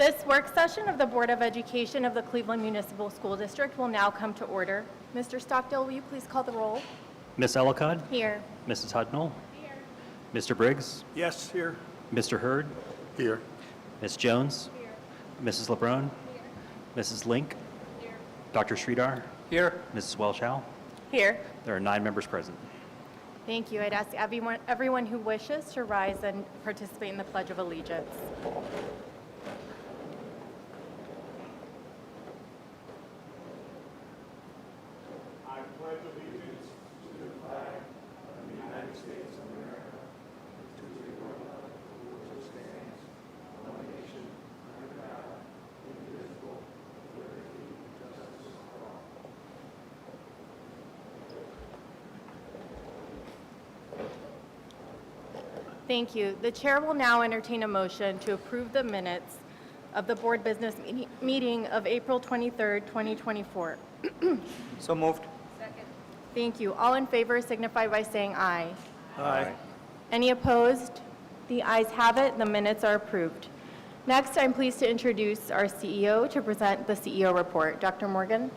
This work session of the Board of Education of the Cleveland Municipal School District will now come to order. Mr. Stockdale, will you please call the roll? Ms. Ellicott? Here. Mrs. Hudnall? Here. Mr. Briggs? Yes, here. Mr. Hurd? Here. Ms. Jones? Here. Mrs. LeBrun? Here. Mrs. Link? Here. Dr. Sridhar? Here. Mrs. Welchow? Here. There are 9 members present. Thank you. I'd ask everyone who wishes to rise and participate in the Pledge of Allegiance. I pledge allegiance to the flag of the United States of America, to the republic for which it stands, one nation, under God, indivisible, with liberty and justice for all. Thank you. The chair will now entertain a motion to approve the minutes of the board business meeting of April 23rd, 2024. So moved. Thank you. All in favor signify by saying aye. Aye. Any opposed? The ayes have it. The minutes are approved. Next, I'm pleased to introduce our CEO to present the CEO report. Dr. Morgan.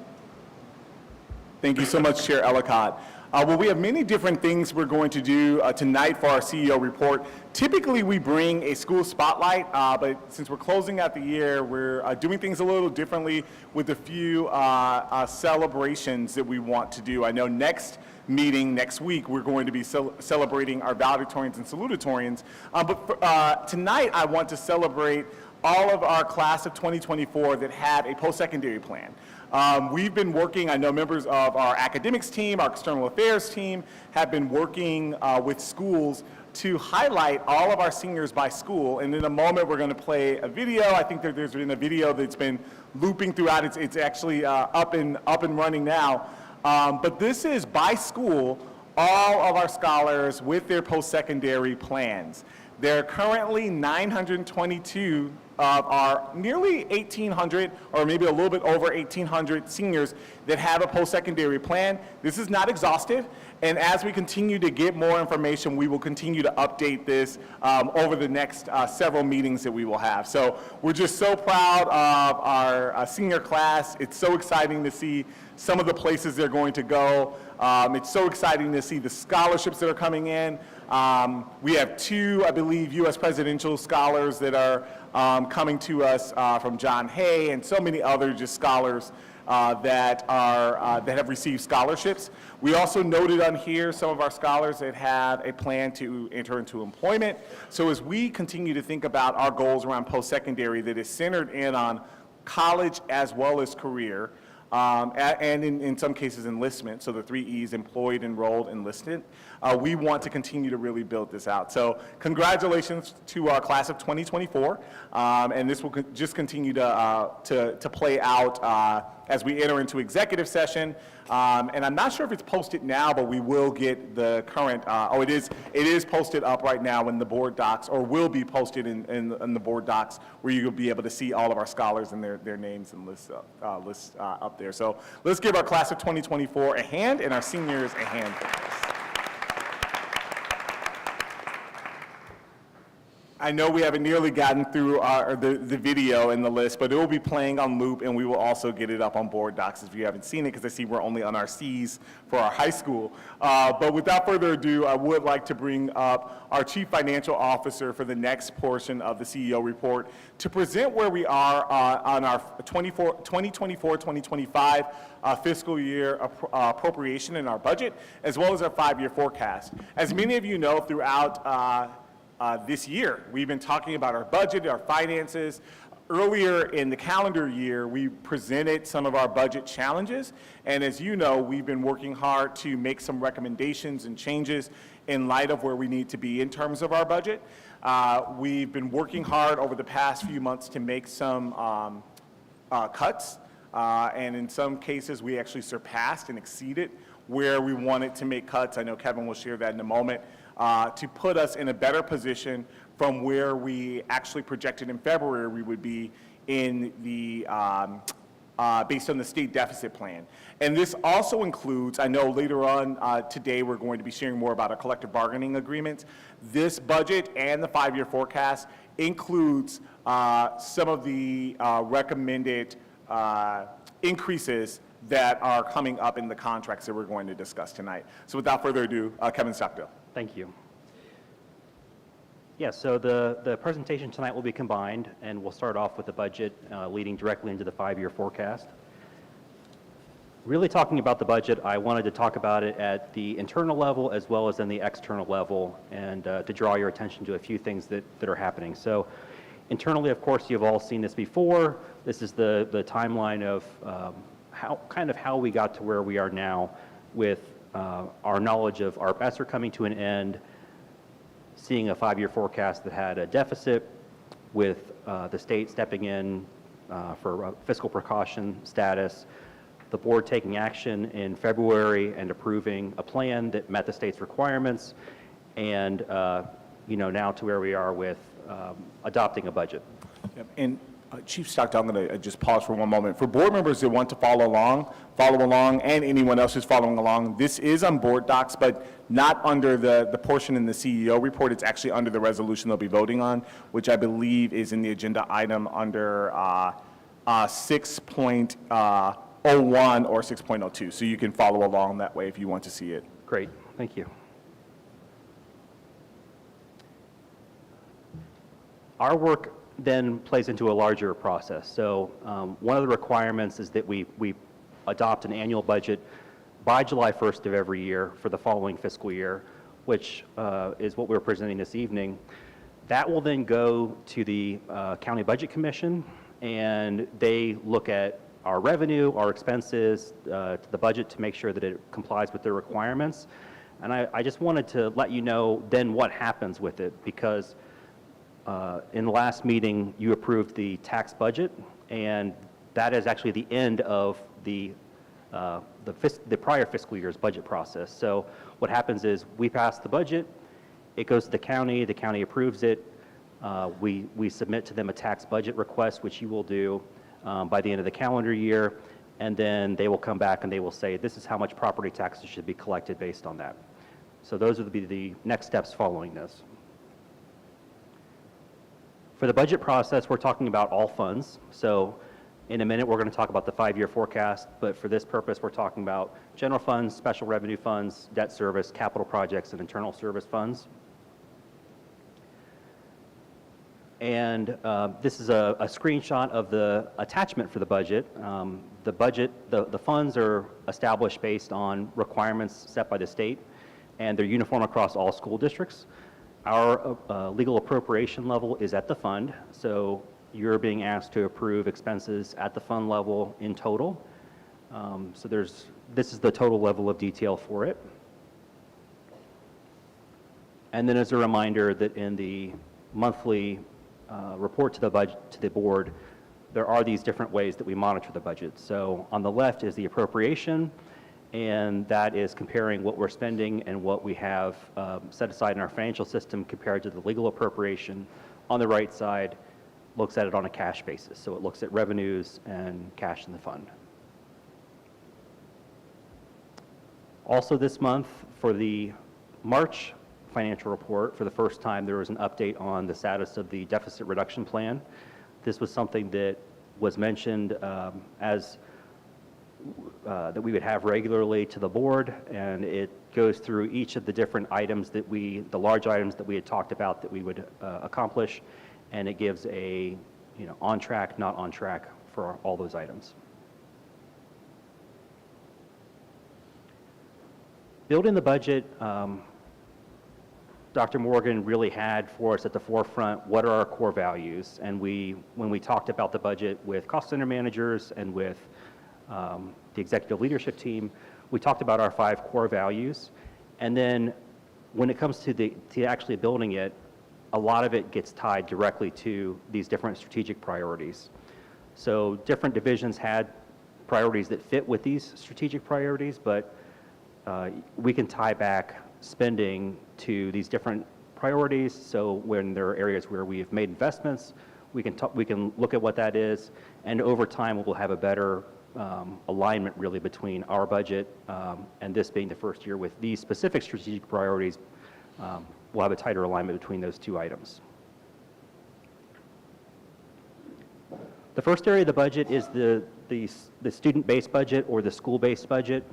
Thank you so much, Chair Ellicott. Well, we have many different things we're going to do tonight for our CEO report. Typically, we bring a school spotlight, but since we're closing out the year, we're doing things a little differently with a few celebrations that we want to do. I know next week, we're going to be celebrating our valedictorians and salutatorians, but tonight I want to celebrate all of our class of 2024 that have a post-secondary plan. We've been working, I know members of our academics team, our external affairs team have been working with schools to highlight all of our seniors by school. And in a moment, we're going to play a video. I think that there's been a video that's been looping throughout. It's actually up and running now. But this is by school, all of our scholars with their post-secondary plans. There are currently 922 of our nearly 1,800, or maybe a little bit over 1,800 seniors that have a post-secondary plan. This is not exhaustive, and as we continue to get more information, we will continue to update this over the next several meetings that we will have. So we're just so proud of our senior class. It's so exciting to see some of the places they're going to go. It's so exciting to see the scholarships that are coming in. We have 2, I believe, U.S. presidential scholars that are coming to us from John Hay, and so many other just scholars that have received scholarships. We also noted on here some of our scholars that have a plan to enter into employment. So as we continue to think about our goals around post-secondary that is centered in on college as well as career, and in some cases enlistment, so the 3 E's, employed, enrolled, enlisted. We want to continue to really build this out. So congratulations to our class of 2024, and this will just continue to play out as we enter into executive session. And I'm not sure if it's posted now, but we will get the current, it is posted up right now in the board docs, or will be posted in the board docs, where you'll be able to see all of our scholars and their names and lists up there. So let's give our class of 2024 a hand and our seniors a hand for this. I know we haven't nearly gotten through the video in the list, but it will be playing on loop, and we will also get it up on board docs if you haven't seen it, because I see we're only on our C's for our high school. But without further ado, I would like to bring up our Chief Financial Officer for the next portion of the CEO report to present where we are on our 2024-2025 fiscal year appropriation in our budget, as well as our 5-year forecast. As many of you know, throughout this year, we've been talking about our budget, our finances. Earlier in the calendar year, we presented some of our budget challenges, and as you know, we've been working hard to make some recommendations and changes in light of where we need to be in terms of our budget. We've been working hard over the past few months to make some cuts, and in some cases, we actually surpassed and exceeded where we wanted to make cuts. I know Kevin will share that in a moment. To put us in a better position from where we actually projected in February we would be in the based on the state deficit plan. And this also includes, I know later on today we're going to be sharing more about a collective bargaining agreement. This budget and the 5-year forecast includes some of the recommended increases that are coming up in the contracts that we're going to discuss tonight. So without further ado, Kevin Stockdale. Thank you. Yeah, so the presentation tonight will be combined, and we'll start off with the budget leading directly into the 5-year forecast. Really talking about the budget, I wanted to talk about it at the internal level as well as in the external level, and to draw your attention to a few things that are happening. So internally, of course, you've all seen this before. This is the timeline of how we got to where we are now with our knowledge of our ESSER coming to an end, seeing a 5-year forecast that had a deficit with the state stepping in for fiscal precaution status, the board taking action in February and approving a plan that met the state's requirements, and now to where we are with adopting a budget. Yep. And Chief Stockdale, I'm going to just pause for one moment. For board members that want to follow along, and anyone else who's following along, this is on board docs, but not under the portion in the CEO report. It's actually under the resolution they'll be voting on, which I believe is in the agenda item under 6.01 or 6.02. So you can follow along that way if you want to see it. Great, thank you. Our work then plays into a larger process. So one of the requirements is that we adopt an annual budget by July 1st of every year for the following fiscal year, which is what we're presenting this evening. That will then go to the County Budget Commission, and they look at our revenue, our expenses, to the budget to make sure that it complies with their requirements. And I just wanted to let you know then what happens with it, because in the last meeting, you approved the tax budget, and that is actually the end of the prior fiscal year's budget process. So what happens is we pass the budget, it goes to the county approves it, we submit to them a tax budget request, which you will do by the end of the calendar year, and then they will come back and they will say, this is how much property taxes should be collected based on that. So those would be the next steps following this. For the budget process, we're talking about all funds. So in a minute, we're going to talk about the 5-year forecast, but for this purpose, we're talking about general funds, special revenue funds, debt service, capital projects, and internal service funds. And this is a screenshot of the attachment for the budget. The funds are established based on requirements set by the state, and they're uniform across all school districts. Our legal appropriation level is at the fund, so you're being asked to approve expenses at the fund level in total. So this is the total level of detail for it. And then as a reminder that in the monthly report to the board, there are these different ways that we monitor the budget. So on the left is the appropriation, and that is comparing what we're spending and what we have set aside in our financial system compared to the legal appropriation. On the right side, looks at it on a cash basis. So it looks at revenues and cash in the fund. Also this month, for the March financial report, for the first time, there was an update on the status of the deficit reduction plan. This was something that was mentioned that we would have regularly to the board, and it goes through each of the different items that the large items that we had talked about that we would accomplish, and it gives a, on track, not on track for all those items. Building the budget, Dr. Morgan really had for us at the forefront what are our core values, and when we talked about the budget with cost center managers and with the executive leadership team, we talked about our 5 core values, and then when it comes to actually building it, a lot of it gets tied directly to these different strategic priorities. So different divisions had priorities that fit with these strategic priorities, but we can tie back spending to these different priorities. So when there are areas where we have made investments, we can look at what that is, and over time, we'll have a better alignment really between our budget and this being the first year with these specific strategic priorities. We'll have a tighter alignment between those two items. The first area of the budget is the student-based budget or the school-based budget.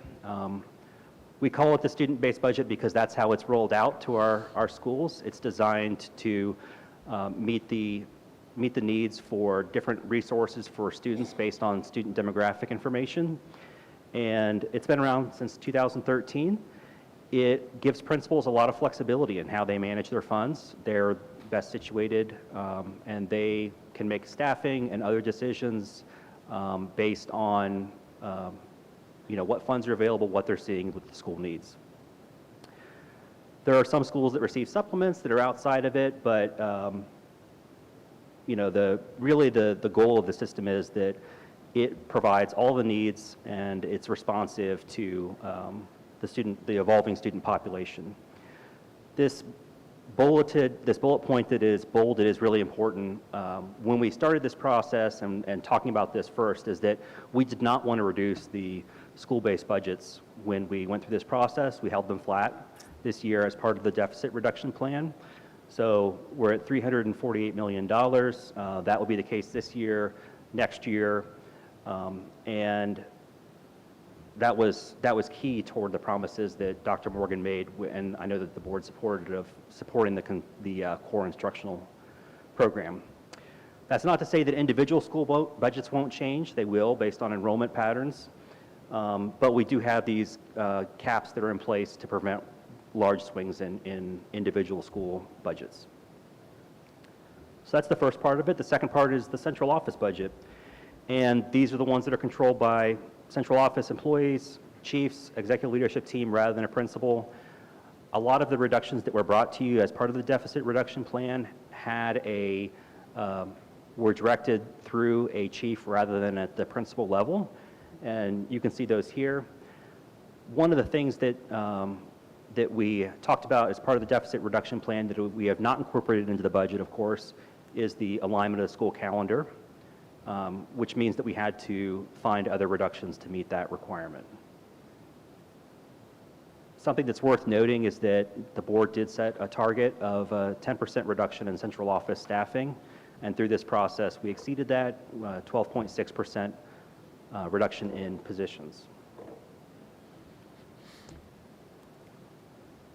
We call it the student-based budget because that's how it's rolled out to our schools. It's designed to meet the needs for different resources for students based on student demographic information. And it's been around since 2013. It gives principals a lot of flexibility in how they manage their funds. They're best situated and they can make staffing and other decisions based on what funds are available, what they're seeing with the school needs. There are some schools that receive supplements that are outside of it, but the goal of the system is that it provides all the needs and it's responsive to the evolving student population. This bullet point that is bolded is really important. When we started this process and talking about this first is that we did not want to reduce the school-based budgets when we went through this process. We held them flat this year as part of the deficit reduction plan. So we're at $348 million. That will be the case this year, next year, and that was key toward the promises that Dr. Morgan made, and I know that the board supporting the core instructional program. That's not to say that individual school budgets won't change. They will, based on enrollment patterns, but we do have these caps that are in place to prevent large swings in individual school budgets. So that's the first part of it. The second part is the central office budget, and these are the ones that are controlled by central office employees, chiefs, executive leadership team rather than a principal. A lot of the reductions that were brought to you as part of the deficit reduction plan were directed through a chief rather than at the principal level, and you can see those here. One of the things that we talked about as part of the deficit reduction plan that we have not incorporated into the budget, of course, is the alignment of the school calendar, which means that we had to find other reductions to meet that requirement. Something that's worth noting is that the board did set a target of a 10% reduction in central office staffing, and through this process, we exceeded that 12.6% reduction in positions.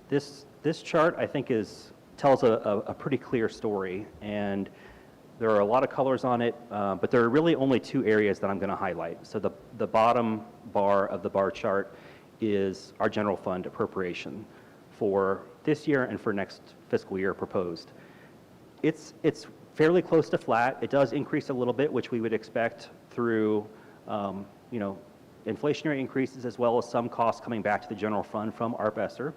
This chart, I think, tells a pretty clear story, and there are a lot of colors on it, but there are really only two areas that I'm going to highlight. So the bottom bar of the bar chart is our general fund appropriation for this year and for next fiscal year proposed. It's fairly close to flat. It does increase a little bit, which we would expect through inflationary increases as well as some costs coming back to the general fund from ARP-ESSER.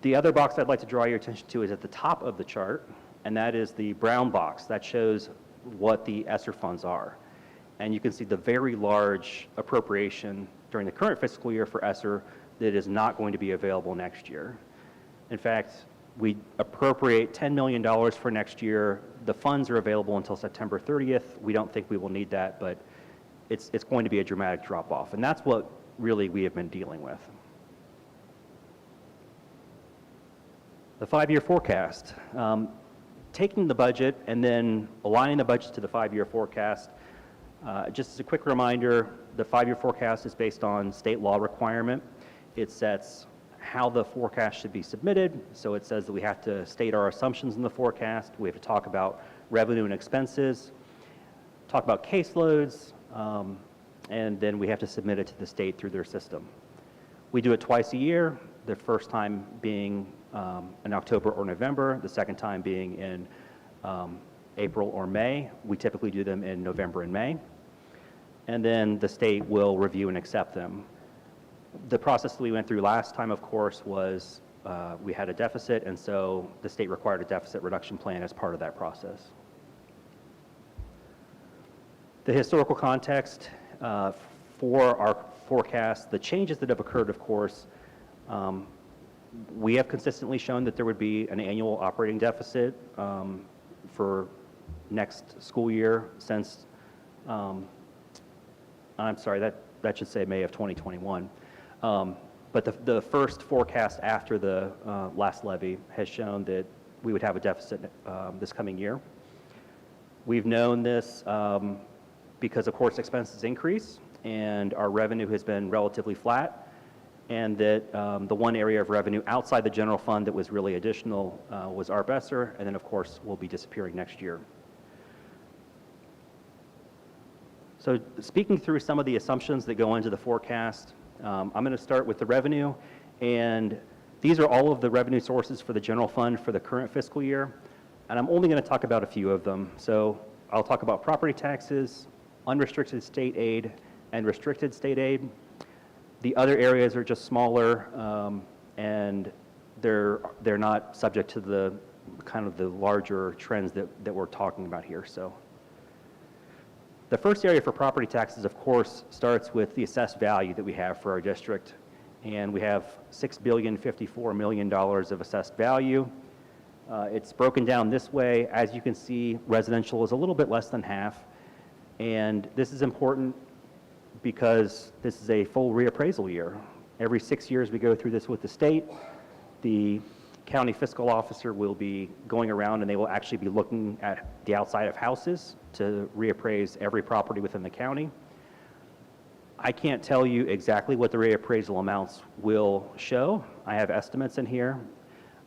The other box I'd like to draw your attention to is at the top of the chart, and that is the brown box that shows what the ESSER funds are. And you can see the very large appropriation during the current fiscal year for ESSER that is not going to be available next year. In fact, we appropriate $10 million for next year. The funds are available until September 30th. We don't think we will need that, but it's going to be a dramatic drop-off, and that's what really we have been dealing with. The 5-year forecast. Taking the budget and then aligning the budget to the 5-year forecast, just as a quick reminder, the 5-year forecast is based on state law requirement. It sets how the forecast should be submitted, so it says that we have to state our assumptions in the forecast, we have to talk about revenue and expenses, talk about caseloads, and then we have to submit it to the state through their system. We do it twice a year, the first time being in October or November, the second time being in April or May. We typically do them in November and May. And then the state will review and accept them. The process that we went through last time, of course, was we had a deficit, and so the state required a deficit reduction plan as part of that process. The historical context for our forecast, the changes that have occurred, of course, we have consistently shown that there would be an annual operating deficit for next school year since, I'm sorry, that should say May of 2021. But the first forecast after the last levy has shown that we would have a deficit this coming year. We've known this because, of course, expenses increase and our revenue has been relatively flat, and that the one area of revenue outside the general fund that was really additional was ARP ESSER, and then, of course, will be disappearing next year. So speaking through some of the assumptions that go into the forecast, I'm going to start with the revenue, and these are all of the revenue sources for the general fund for the current fiscal year, and I'm only going to talk about a few of them. So I'll talk about property taxes, unrestricted state aid, and restricted state aid. The other areas are just smaller, and they're not subject to the kind of the larger trends that we're talking about here. So the first area for property taxes, of course, starts with the assessed value that we have for our district, and we have $6.054 billion of assessed value. It's broken down this way. As you can see, residential is a little bit less than half, and this is important because this is a full reappraisal year. Every 6 years we go through this with the state. The county fiscal officer will be going around and they will actually be looking at the outside of houses to reappraise every property within the county. I can't tell you exactly what the reappraisal amounts will show. I have estimates in here,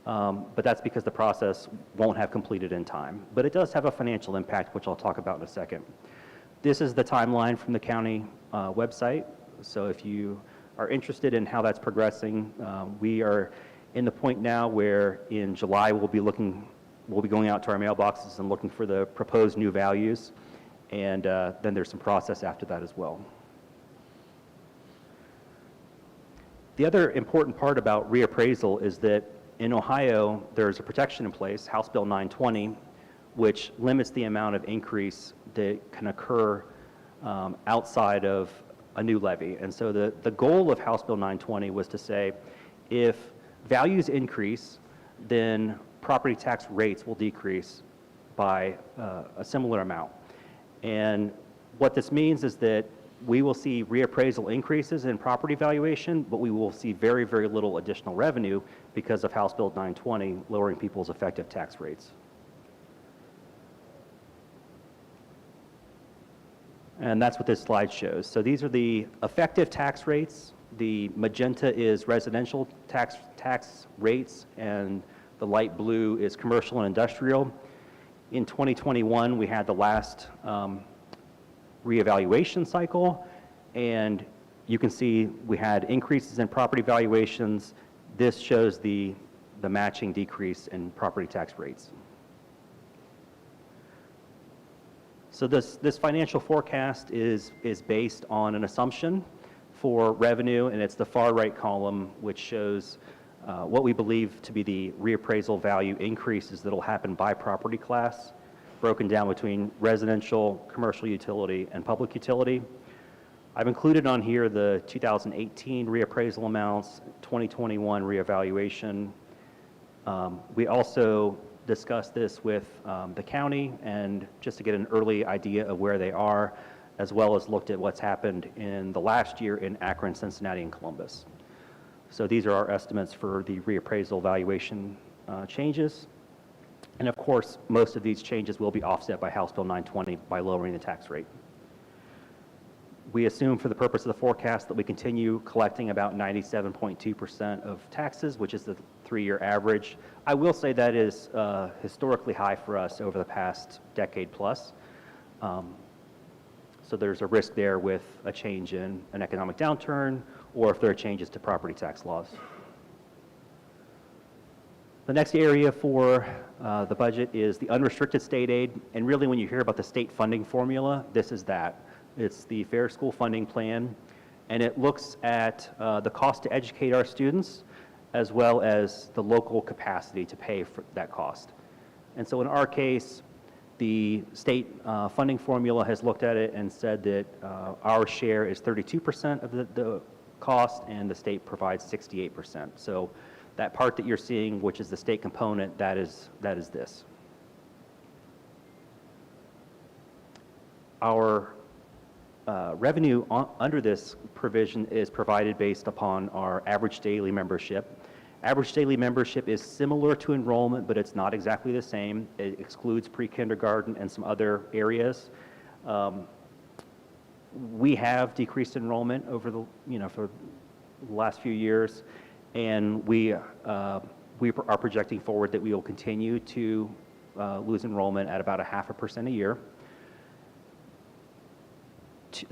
but that's because the process won't have completed in time. But it does have a financial impact, which I'll talk about in a second. This is the timeline from the county website. So if you are interested in how that's progressing, we are in the point now where in July we'll be going out to our mailboxes and looking for the proposed new values, and then there's some process after that as well. The other important part about reappraisal is that in Ohio there's a protection in place, House Bill 920, which limits the amount of increase that can occur outside of a new levy. And so the goal of House Bill 920 was to say, if values increase, then property tax rates will decrease by a similar amount. And what this means is that we will see reappraisal increases in property valuation, but we will see very, very little additional revenue because of House Bill 920 lowering people's effective tax rates. And that's what this slide shows. So these are the effective tax rates. The magenta is residential tax rates, and the light blue is commercial and industrial. In 2021, we had the last reevaluation cycle, and you can see we had increases in property valuations. This shows the matching decrease in property tax rates. So this financial forecast is based on an assumption for revenue, and it's the far right column, which shows what we believe to be the reappraisal value increases that will happen by property class, broken down between residential, commercial utility, and public utility. I've included on here the 2018 reappraisal amounts, 2021 reevaluation. We also discussed this with the county, and just to get an early idea of where they are, as well as looked at what's happened in the last year in Akron, Cincinnati, and Columbus. So these are our estimates for the reappraisal valuation changes. And of course, most of these changes will be offset by House Bill 920 by lowering the tax rate. We assume for the purpose of the forecast that we continue collecting about 97.2% of taxes, which is the 3-year average. I will say that is historically high for us over the past decade plus. So there's a risk there with a change in an economic downturn, or if there are changes to property tax laws. The next area for the budget is the unrestricted state aid, and really when you hear about the state funding formula, this is that. It's the Fair School Funding Plan, and it looks at the cost to educate our students as well as the local capacity to pay for that cost. And so in our case, the state funding formula has looked at it and said that our share is 32% of the cost, and the state provides 68%. So that part that you're seeing, which is the state component, that is this. Our revenue under this provision is provided based upon our average daily membership. Average daily membership is similar to enrollment, but it's not exactly the same. It excludes pre-kindergarten and some other areas. We have decreased enrollment over the, for the last few years, and we are projecting forward that we will continue to lose enrollment at about 0.5% a year.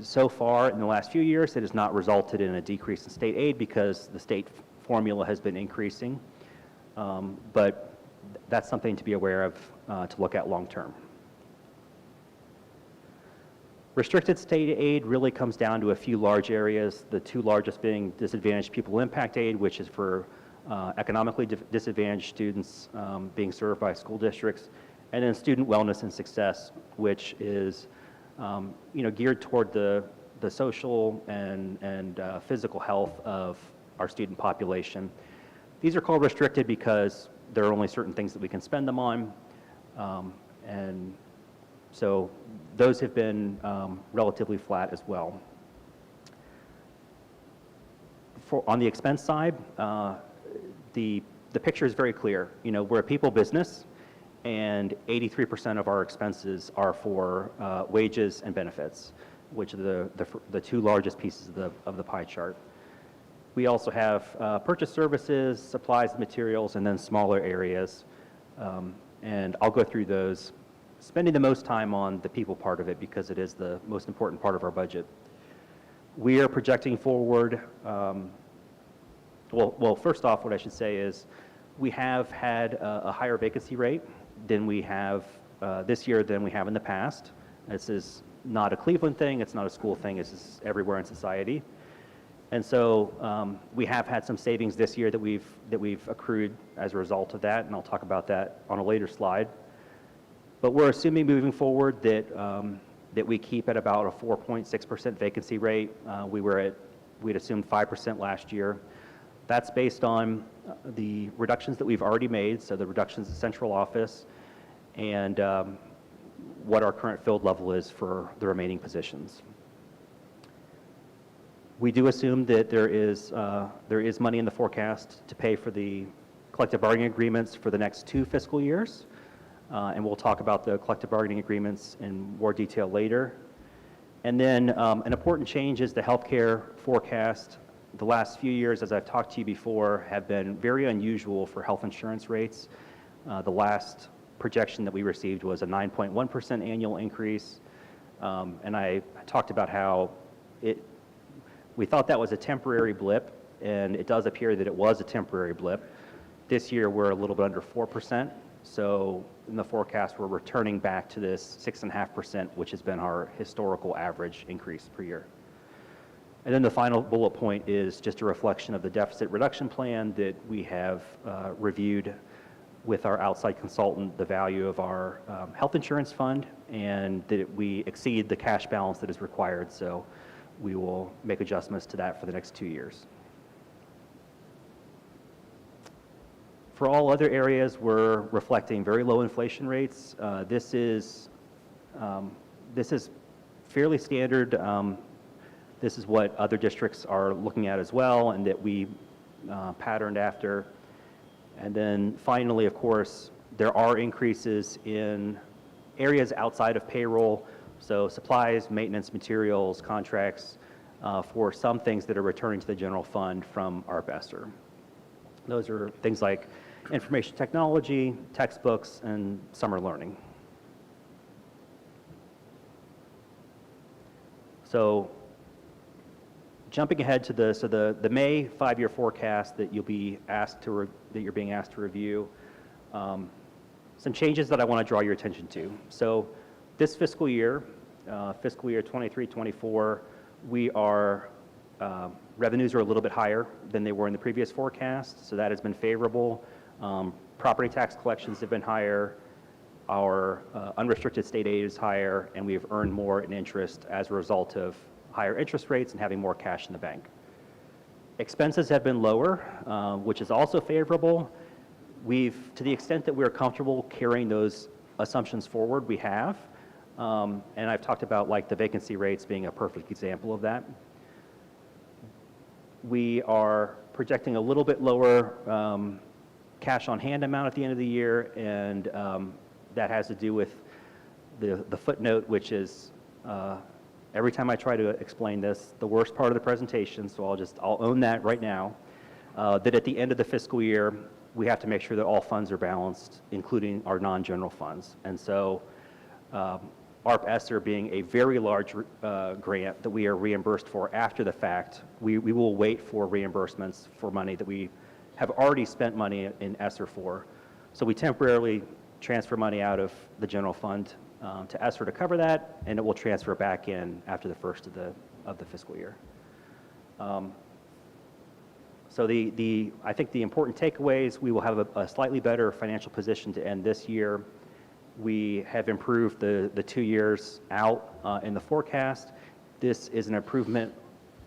So far, in the last few years, it has not resulted in a decrease in state aid because the state formula has been increasing, but that's something to be aware of to look at long term. Restricted state aid really comes down to a few large areas, the two largest being disadvantaged pupil impact aid, which is for economically disadvantaged students being served by school districts, and then student wellness and success, which is geared toward the social and physical health of our student population. These are called restricted because there are only certain things that we can spend them on, and so those have been relatively flat as well. On the expense side, the picture is very clear. We're a people business, and 83% of our expenses are for wages and benefits, which are the two largest pieces of the pie chart. We also have purchase services, supplies and materials, and then smaller areas. And I'll go through those, spending the most time on the people part of it because it is the most important part of our budget. We are projecting forward, well, first off, what I should say is we have had a higher vacancy rate than we have this year than we have in the past. This is not a Cleveland thing, it's not a school thing, it's just everywhere in society. And so we have had some savings this year that we've accrued as a result of that, and I'll talk about that on a later slide. But we're assuming moving forward that we keep at about a 4.6% vacancy rate. We'd assumed 5% last year. That's based on the reductions that we've already made, so the reductions in central office, and what our current filled level is for the remaining positions. We do assume that there is money in the forecast to pay for the collective bargaining agreements for the next 2 fiscal years, and we'll talk about the collective bargaining agreements in more detail later. And then an important change is the healthcare forecast. The last few years, as I've talked to you before, have been very unusual for health insurance rates. The last projection that we received was a 9.1% annual increase, and I talked about how we thought that was a temporary blip, and it does appear that it was a temporary blip. This year, we're a little bit under 4%, so in the forecast, we're returning back to this 6.5%, which has been our historical average increase per year. And then the final bullet point is just a reflection of the deficit reduction plan that we have reviewed with our outside consultant, the value of our health insurance fund, and that we exceed the cash balance that is required. So we will make adjustments to that for the next 2 years. For all other areas, we're reflecting very low inflation rates. This is fairly standard. This is what other districts are looking at as well, and that we patterned after. And then finally, of course, there are increases in areas outside of payroll, so supplies, maintenance, materials, contracts, for some things that are returning to the general fund from our ARPESTR. Those are things like information technology, textbooks, and summer learning. So jumping ahead to the May 5-year forecast that you're being asked to review, some changes that I want to draw your attention to. So this fiscal year 23-24, revenues are a little bit higher than they were in the previous forecast, so that has been favorable. Property tax collections have been higher. Our unrestricted state aid is higher, and we have earned more in interest as a result of higher interest rates and having more cash in the bank. Expenses have been lower, which is also favorable. To the extent that we're comfortable carrying those assumptions forward, we have. And I've talked about like the vacancy rates being a perfect example of that. We are projecting a little bit lower cash on hand amount at the end of the year, and that has to do with the footnote, which is every time I try to explain this, the worst part of the presentation, so I'll own that right now, that at the end of the fiscal year, we have to make sure that all funds are balanced, including our non-general funds. And so ARP ESSER being a very large grant that we are reimbursed for after the fact, we will wait for reimbursements for money that we have already spent money in ESSER for. So we temporarily transfer money out of the general fund to ESSER to cover that, and it will transfer back in after the first of the fiscal year. So I think the important takeaways, we will have a slightly better financial position to end this year. We have improved the 2 years out in the forecast. This is an improvement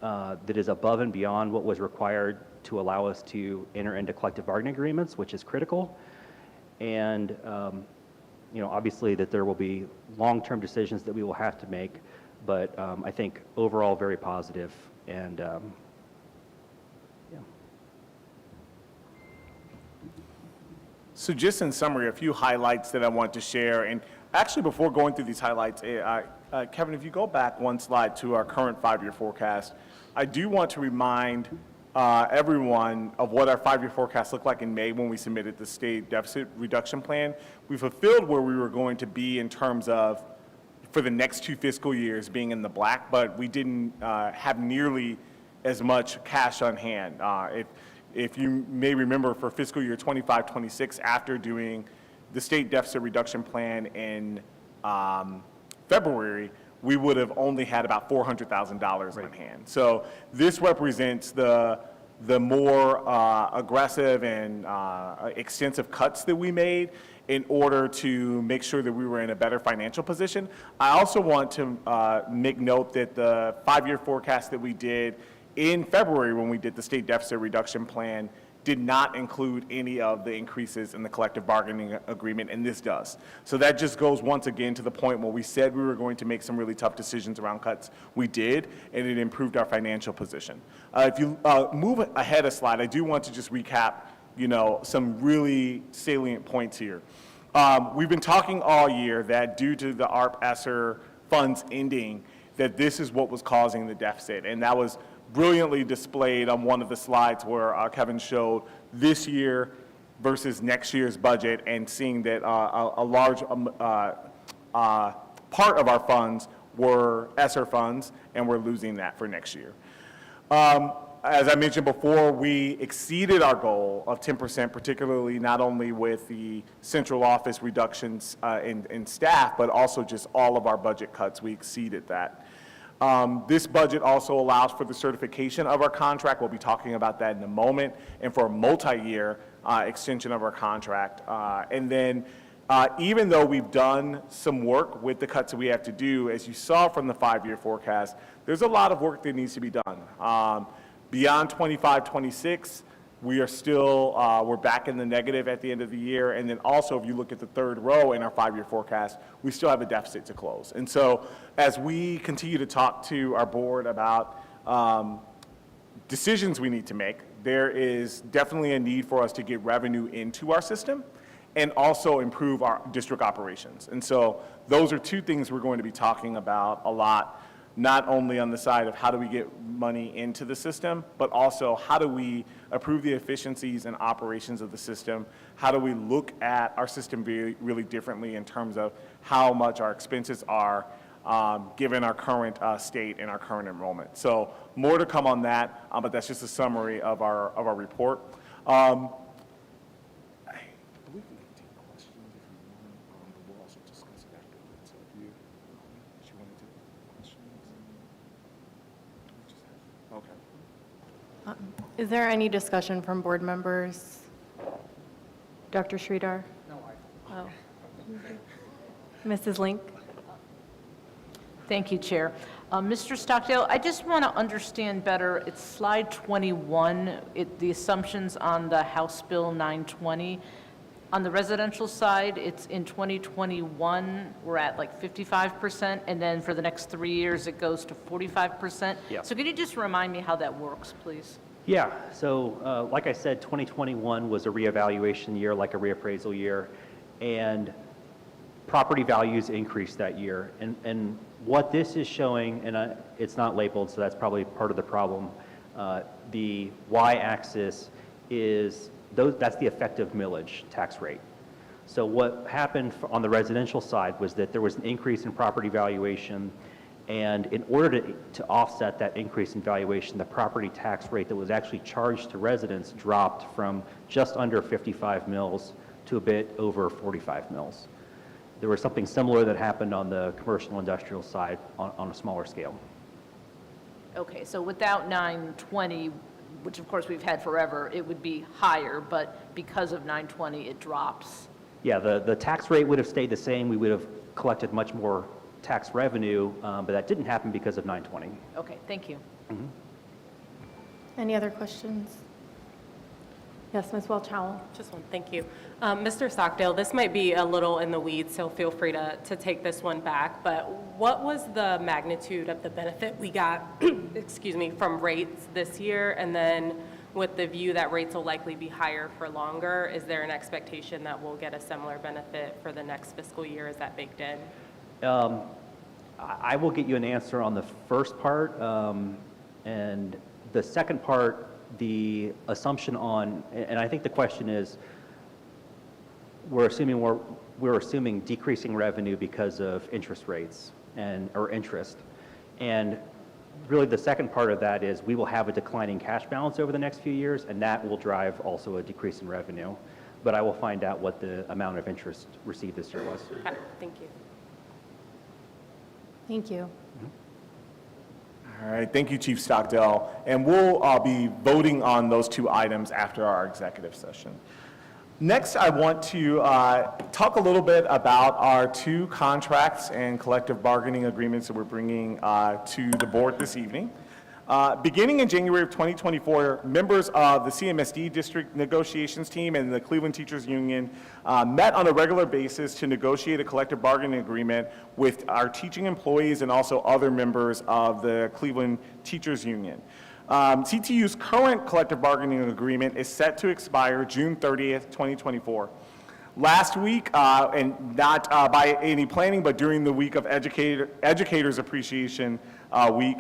that is above and beyond what was required to allow us to enter into collective bargaining agreements, which is critical. And obviously that there will be long-term decisions that we will have to make, but I think overall very positive. And yeah. So just in summary, a few highlights that I want to share. And actually, before going through these highlights, Kevin, if you go back one slide to our current 5-year forecast, I do want to remind everyone of what our 5-year forecast looked like in May when we submitted the state deficit reduction plan. We fulfilled where we were going to be in terms of, for the next 2 fiscal years, being in the black, but we didn't have nearly as much cash on hand. If you may remember, for fiscal year 25-26, after doing the state deficit reduction plan in February, we would have only had about $400,000 on hand. So this represents the more aggressive and extensive cuts that we made in order to make sure that we were in a better financial position. I also want to make note that the 5-year forecast that we did in February when we did the state deficit reduction plan did not include any of the increases in the collective bargaining agreement, and this does. So that just goes once again to the point where we said we were going to make some really tough decisions around cuts. We did, and it improved our financial position. If you move ahead a slide, I do want to just recap, some really salient points here. We've been talking all year that due to the ARP ESSER funds ending, that this is what was causing the deficit, and that was brilliantly displayed on one of the slides where Kevin showed this year versus next year's budget, and seeing that a large part of our funds were ESSER funds, and we're losing that for next year. As I mentioned before, we exceeded our goal of 10%, particularly not only with the central office reductions in staff, but also just all of our budget cuts. We exceeded that. This budget also allows for the certification of our contract. We'll be talking about that in a moment, and for a multi-year extension of our contract. And then even though we've done some work with the cuts that we have to do, as you saw from the 5-year forecast, there's a lot of work that needs to be done. Beyond 25-26, we are still, we're back in the negative at the end of the year. And then also, if you look at the third row in our 5-year forecast, we still have a deficit to close. And so as we continue to talk to our board about decisions we need to make, there is definitely a need for us to get revenue into our system and also improve our district operations. And so those are 2 things we're going to be talking about a lot, not only on the side of how do we get money into the system, but also how do we improve the efficiencies and operations of the system? How do we look at our system really differently in terms of how much our expenses are given our current state and our current enrollment? So more to come on that, but that's just a summary of our report. We can take questions if you want, but we'll also discuss it afterwards. So if you want to take questions. Okay. Is there any discussion from board members? Dr. Sridhar? No, Oh. Mrs. Link? Thank you, Chair. Mr. Stockdale, I just want to understand better, it's slide 21, the assumptions on the House Bill 920. On the residential side, it's in 2021, we're at like 55%, and then for the next 3 years, it goes to 45%. Yeah. So could you just remind me how that works, please? Yeah, so like I said, 2021 was a reevaluation year, like a reappraisal year, and property values increased that year. And what this is showing, and it's not labeled, so that's probably part of the problem, the y-axis is, that's the effective millage tax rate. So what happened on the residential side was that there was an increase in property valuation, and in order to offset that increase in valuation, the property tax rate that was actually charged to residents dropped from just under 55 mils to a bit over 45 mils. There was something similar that happened on the commercial industrial side on a smaller scale. Okay, so without 920, which of course we've had forever, it would be higher, but because of 920, it drops. Yeah, the tax rate would have stayed the same. We would have collected much more tax revenue, but that didn't happen because of 920. Okay, thank you. Any other questions? Yes, Ms. Welch-Howell. Just one, thank you. Mr. Stockdale, this might be a little in the weeds, so feel free to take this one back, but what was the magnitude of the benefit we got, excuse me, from rates this year? And then with the view that rates will likely be higher for longer, is there an expectation that we'll get a similar benefit for the next fiscal year? Is that baked in? I will get you an answer on the first part, and the second part, the assumption on, and I think the question is, we're assuming decreasing revenue because of interest rates or interest, and really the second part of that is we will have a declining cash balance over the next few years, and that will drive also a decrease in revenue. But I will find out what the amount of interest received this year was. Okay, thank you. Thank you. All right, thank you, Chief Stockdale. And we'll be voting on those two items after our executive session. Next, I want to talk a little bit about our two contracts and collective bargaining agreements that we're bringing to the board this evening. Beginning in January of 2024, members of the CMSD district negotiations team and the Cleveland Teachers Union met on a regular basis to negotiate a collective bargaining agreement with our teaching employees and also other members of the Cleveland Teachers Union. CTU's current collective bargaining agreement is set to expire June 30th, 2024. Last week, and not by any planning, but during the week of Educators Appreciation Week,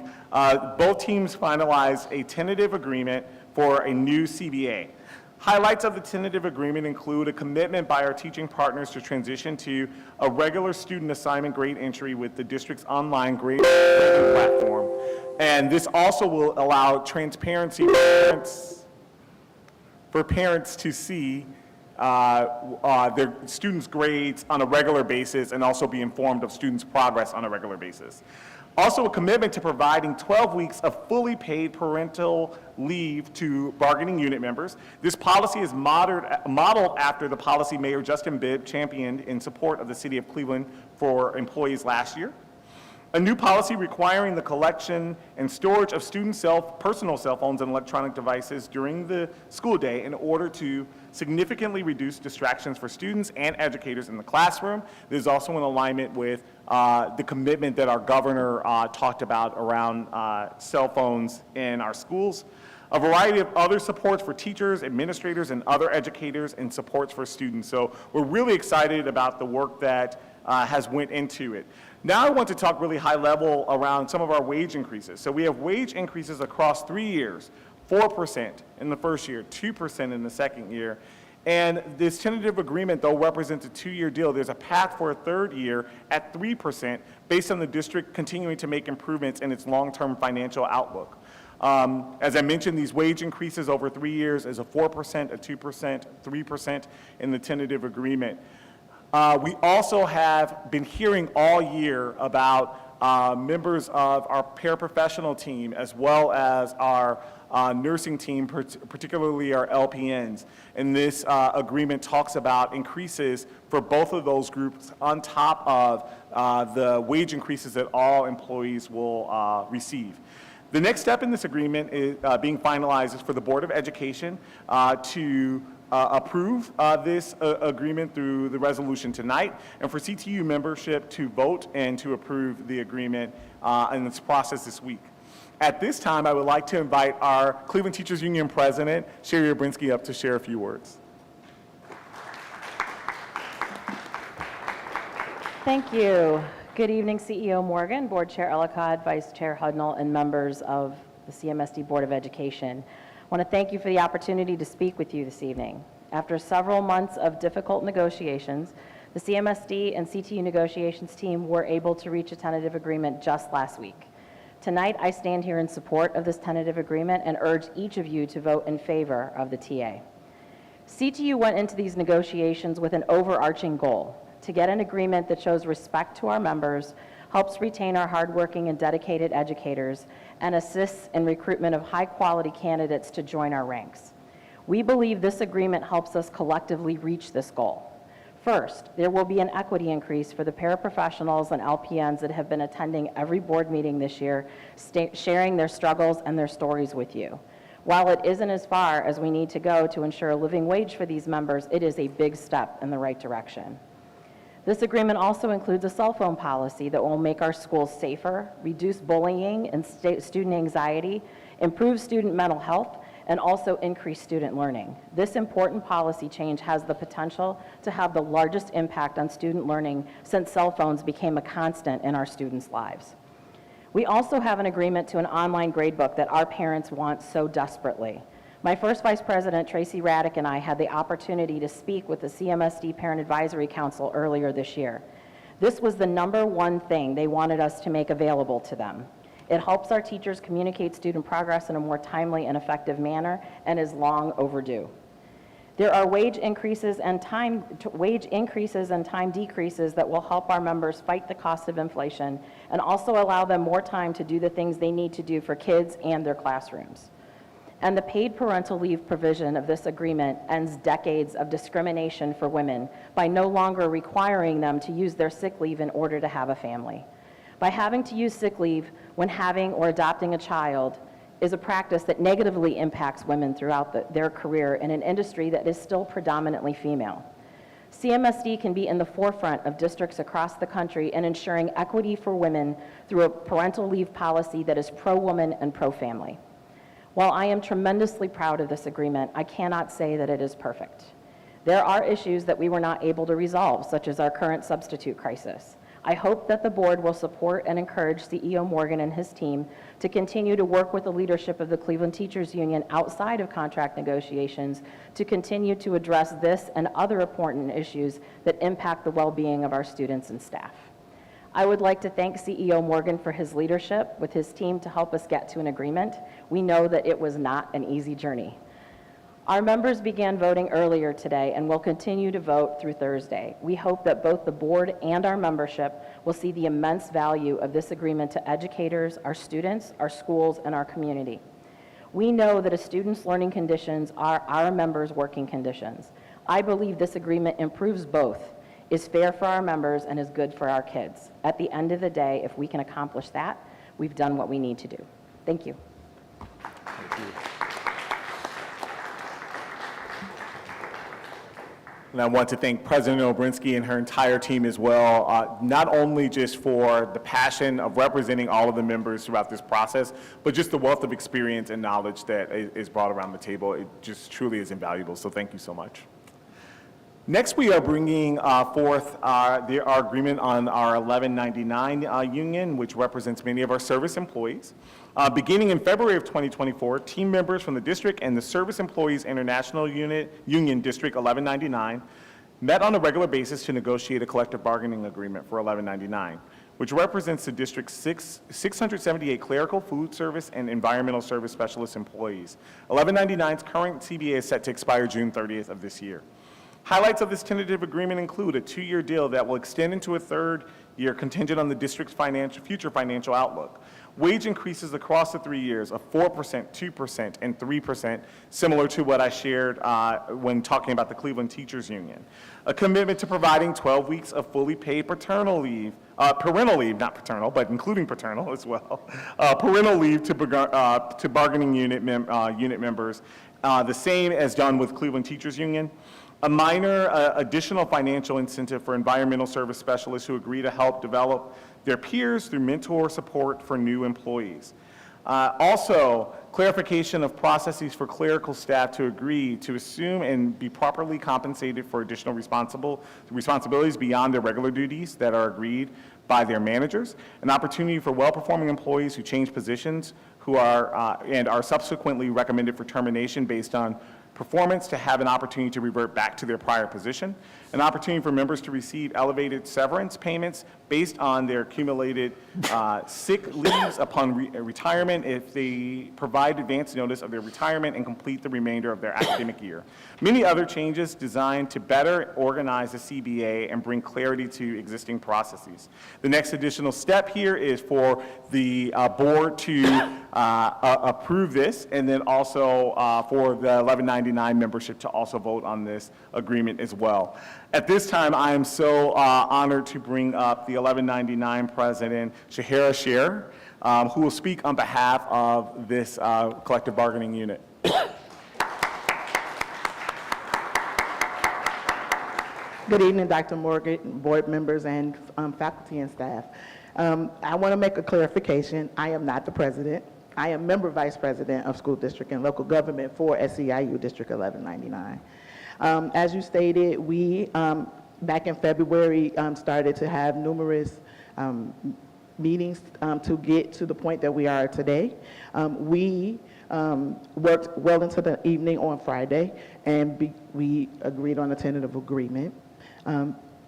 both teams finalized a tentative agreement for a new CBA. Highlights of the tentative agreement include a commitment by our teaching partners to transition to a regular student assignment grade entry with the district's online grade platform. And this also will allow transparency for parents to see their students' grades on a regular basis and also be informed of students' progress on a regular basis. Also, a commitment to providing 12 weeks of fully paid parental leave to bargaining unit members. This policy is modeled after the policy Mayor Justin Bibb championed in support of the City of Cleveland for employees last year. A new policy requiring the collection and storage of student personal cell phones and electronic devices during the school day in order to significantly reduce distractions for students and educators in the classroom. This is also in alignment with the commitment that our governor talked about around cell phones in our schools. A variety of other supports for teachers, administrators, and other educators, and supports for students. So we're really excited about the work that has went into it. Now I want to talk really high level around some of our wage increases. So we have wage increases across 3 years, 4% in the first year, 2% in the second year. And this tentative agreement, though, represents a 2-year deal. There's a path for a third year at 3% based on the district continuing to make improvements in its long-term financial outlook. As I mentioned, these wage increases over 3 years is a 4%, a 2%, 3% in the tentative agreement. We also have been hearing all year about members of our paraprofessional team as well as our nursing team, particularly our LPNs. And this agreement talks about increases for both of those groups on top of the wage increases that all employees will receive. The next step in this agreement is being finalized is for the Board of Education to approve this agreement through the resolution tonight, and for CTU membership to vote and to approve the agreement in its process this week. At this time, I would like to invite our Cleveland Teachers Union President, Sherry Obrinsky, up to share a few words. Thank you. Good evening, CEO Morgan, Board Chair Ellicott, Vice Chair Hudnall, and members of the CMSD Board of Education. I want to thank you for the opportunity to speak with you this evening. After several months of difficult negotiations, the CMSD and CTU negotiations team were able to reach a tentative agreement just last week. Tonight, I stand here in support of this tentative agreement and urge each of you to vote in favor of the TA. CTU went into these negotiations with an overarching goal: to get an agreement that shows respect to our members, helps retain our hardworking and dedicated educators, and assists in recruitment of high-quality candidates to join our ranks. We believe this agreement helps us collectively reach this goal. First, there will be an equity increase for the paraprofessionals and LPNs that have been attending every board meeting this year, sharing their struggles and their stories with you. While it isn't as far as we need to go to ensure a living wage for these members, it is a big step in the right direction. This agreement also includes a cell phone policy that will make our schools safer, reduce bullying and student anxiety, improve student mental health, and also increase student learning. This important policy change has the potential to have the largest impact on student learning since cell phones became a constant in our students' lives. We also have an agreement to an online gradebook that our parents want so desperately. My first Vice President, Tracy Raddick, and I had the opportunity to speak with the CMSD Parent Advisory Council earlier this year. This was the #1 thing they wanted us to make available to them. It helps our teachers communicate student progress in a more timely and effective manner and is long overdue. There are wage increases and time decreases that will help our members fight the cost of inflation and also allow them more time to do the things they need to do for kids and their classrooms. And the paid parental leave provision of this agreement ends decades of discrimination for women by no longer requiring them to use their sick leave in order to have a family. By having to use sick leave when having or adopting a child is a practice that negatively impacts women throughout their career in an industry that is still predominantly female. CMSD can be in the forefront of districts across the country in ensuring equity for women through a parental leave policy that is pro-woman and pro-family. While I am tremendously proud of this agreement, I cannot say that it is perfect. There are issues that we were not able to resolve, such as our current substitute crisis. I hope that the board will support and encourage CEO Morgan and his team to continue to work with the leadership of the Cleveland Teachers Union outside of contract negotiations to continue to address this and other important issues that impact the well-being of our students and staff. I would like to thank CEO Morgan for his leadership with his team to help us get to an agreement. We know that it was not an easy journey. Our members began voting earlier today and will continue to vote through Thursday. We hope that both the board and our membership will see the immense value of this agreement to educators, our students, our schools, and our community. We know that a student's learning conditions are our members' working conditions. I believe this agreement improves both, is fair for our members, and is good for our kids. At the end of the day, if we can accomplish that, we've done what we need to do. Thank you. Thank you. And I want to thank President Obrinsky and her entire team as well, not only just for the passion of representing all of the members throughout this process, but just the wealth of experience and knowledge that is brought around the table. It just truly is invaluable, so thank you so much. Next, we are bringing forth our agreement on our 1199 union, which represents many of our service employees. Beginning in February of 2024, team members from the district and the Service Employees International Union District 1199 met on a regular basis to negotiate a collective bargaining agreement for 1199, which represents the district's 678 clerical, food service, and environmental service specialist employees. 1199's current CBA is set to expire June 30th of this year. Highlights of this tentative agreement include a 2-year deal that will extend into a 3rd year contingent on the district's future financial outlook. Wage increases across the 3 years of 4%, 2%, and 3%, similar to what I shared when talking about the Cleveland Teachers Union. A commitment to providing 12 weeks of fully paid parental leave, not paternal, but including paternal as well, parental leave to bargaining unit members, the same as done with Cleveland Teachers Union. A minor additional financial incentive for environmental service specialists who agree to help develop their peers through mentor support for new employees. Also, clarification of processes for clerical staff to agree to assume and be properly compensated for additional responsibilities beyond their regular duties that are agreed by their managers. An opportunity for well-performing employees who change positions who are and are subsequently recommended for termination based on performance to have an opportunity to revert back to their prior position. An opportunity for members to receive elevated severance payments based on their accumulated sick leaves upon retirement if they provide advance notice of their retirement and complete the remainder of their academic year. Many other changes designed to better organize the CBA and bring clarity to existing processes. The next additional step here is for the board to approve this, and then also for the 1199 membership to also vote on this agreement as well. At this time, I am so honored to bring up the 1199 President, Shahara Sher, who will speak on behalf of this collective bargaining unit. Good evening, Dr. Morgan, board members, and faculty and staff. I want to make a clarification. I am not the president. I am member vice president of school district and local government for SEIU District 1199. As you stated, we, back in February, started to have numerous meetings to get to the point that we are today. We worked well into the evening on Friday, and we agreed on a tentative agreement.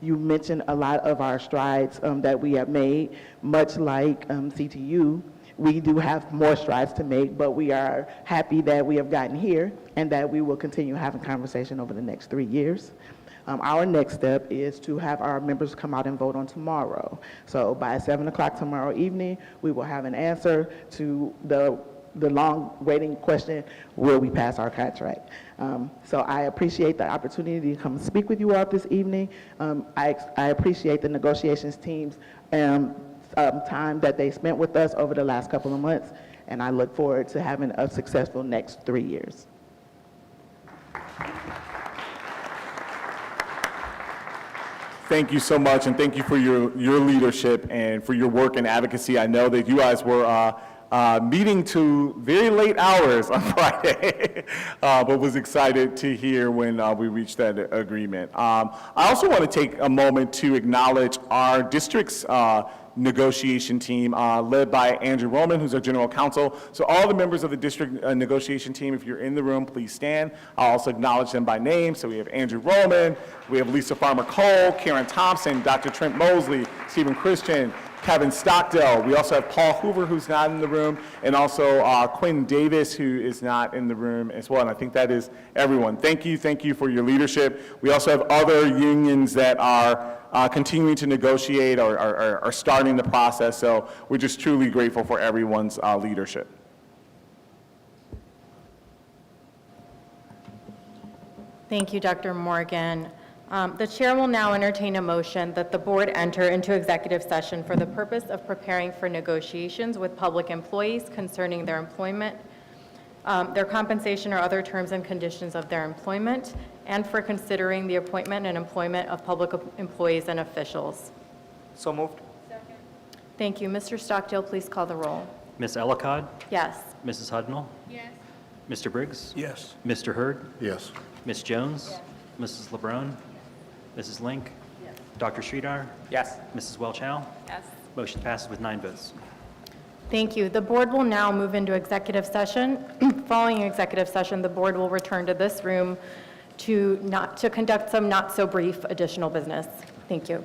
You mentioned a lot of our strides that we have made, much like CTU. We do have more strides to make, but we are happy that we have gotten here and that we will continue having conversation over the next 3 years. Our next step is to have our members come out and vote on tomorrow. So by 7 o'clock tomorrow evening, we will have an answer to the long waiting question, will we pass our contract? So I appreciate the opportunity to come speak with you all this evening. I appreciate the negotiations team's time that they spent with us over the last couple of months, and I look forward to having a successful next 3 years. Thank you so much, and thank you for your leadership and for your work and advocacy. I know that you guys were meeting to very late hours on Friday, but was excited to hear when we reached that agreement. I also want to take a moment to acknowledge our district's negotiation team led by Andrew Roman, who's our general counsel. So all the members of the district negotiation team, if you're in the room, please stand. I'll also acknowledge them by name. So we have Andrew Roman, we have Lisa Farmer-Cole, Karen Thompson, Dr. Trent Mosley, Stephen Christian, Kevin Stockdale. We also have Paul Hoover, who's not in the room, and also Quinn Davis, who is not in the room as well. And I think that is everyone. Thank you for your leadership. We also have other unions that are continuing to negotiate or are starting the process. So we're just truly grateful for everyone's leadership. Thank you, Dr. Morgan. The chair will now entertain a motion that the board enter into executive session for the purpose of preparing for negotiations with public employees concerning their employment, their compensation or other terms and conditions of their employment, and for considering the appointment and employment of public employees and officials. So moved. Thank you. Mr. Stockdale, please call the roll. Ms. Ellicott? Yes. Mrs. Hudnall? Yes. Mr. Briggs? Yes. Mr. Hurd? Yes. Ms. Jones? Mrs. LeBrun? Mrs. Link? Dr. Sridhar? Yes. Mrs. Welch-Howe? Yes. Motion passes with 9 votes. Thank you. The board will now move into executive session. Following executive session, the board will return to this room to conduct some not so brief additional business. Thank you.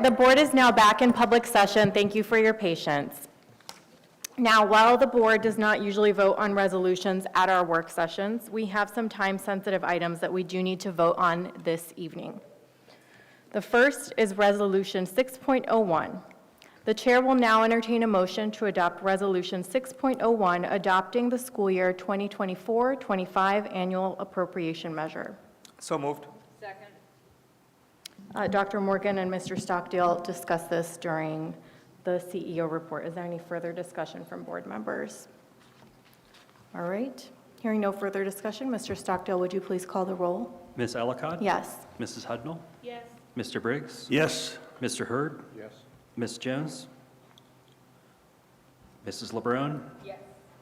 right, the board is now back in public session. Thank you for your patience. Now, while the board does not usually vote on resolutions at our work sessions, we have some time-sensitive items that we do need to vote on this evening. The first is Resolution 6.01. The chair will now entertain a motion to adopt Resolution 6.01, adopting the school year 2024-25 annual appropriation measure. So moved. Dr. Morgan and Mr. Stockdale discussed this during the CEO report. Is there any further discussion from board members? All right. Hearing no further discussion, Mr. Stockdale, would you please call the roll? Ms. Ellicott? Yes. Mrs. Hudnall? Yes. Mr. Briggs? Yes. Mr. Hurd? Yes. Ms. Jones? Mrs. LeBron? Yes.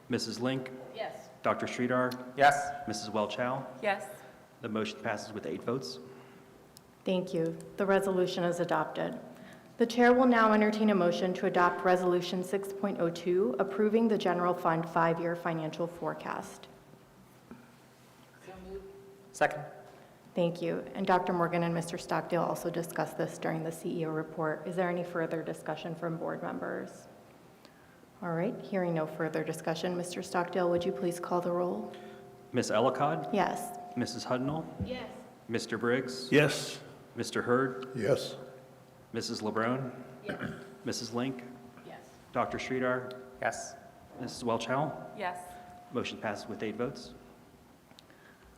Mrs. Link? Yes. Dr. Sridhar? Yes. Mrs. Welch-Howe? Yes. The motion passes with 8 votes. Thank you. The resolution is adopted. The chair will now entertain a motion to adopt Resolution 6.02, approving the general fund 5-year financial forecast. Second. Thank you. And Dr. Morgan and Mr. Stockdale also discussed this during the CEO report. Is there any further discussion from board members? All right, hearing no further discussion, Mr. Stockdale, would you please call the roll? Ms. Ellicott? Yes. Mrs. Hudnall? Yes. Mr. Briggs? Yes. Mr. Hurd? Yes. Mrs. LeBron? Yes. Mrs. Link? Yes. Dr. Sridhar? Yes. Mrs. Welch-Howe? Yes. Motion passes with 8 votes.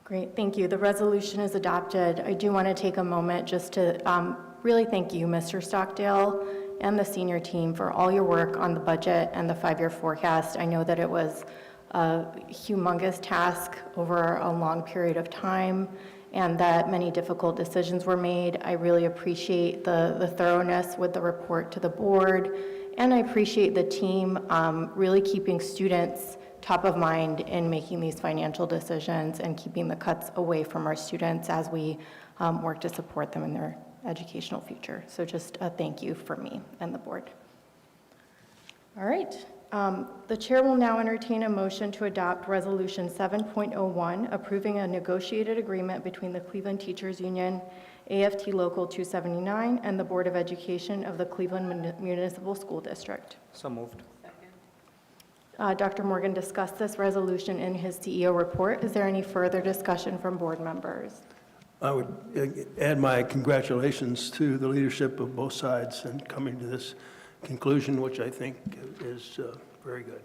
Great, thank you. The resolution is adopted. I do want to take a moment just to really thank you, Mr. Stockdale, and the senior team for all your work on the budget and the 5-year forecast. I know that it was a humongous task over a long period of time and that many difficult decisions were made. I really appreciate the thoroughness with the report to the board, and I appreciate the team really keeping students top of mind in making these financial decisions and keeping the cuts away from our students as we work to support them in their educational future. So just a thank you for me and the board. All right. The chair will now entertain a motion to adopt Resolution 7.01, approving a negotiated agreement between the Cleveland Teachers Union, AFT Local 279, and the Board of Education of the Cleveland Municipal School District. So moved. Dr. Morgan discussed this resolution in his CEO report. Is there any further discussion from board members? I would add my congratulations to the leadership of both sides in coming to this conclusion, which I think is very good.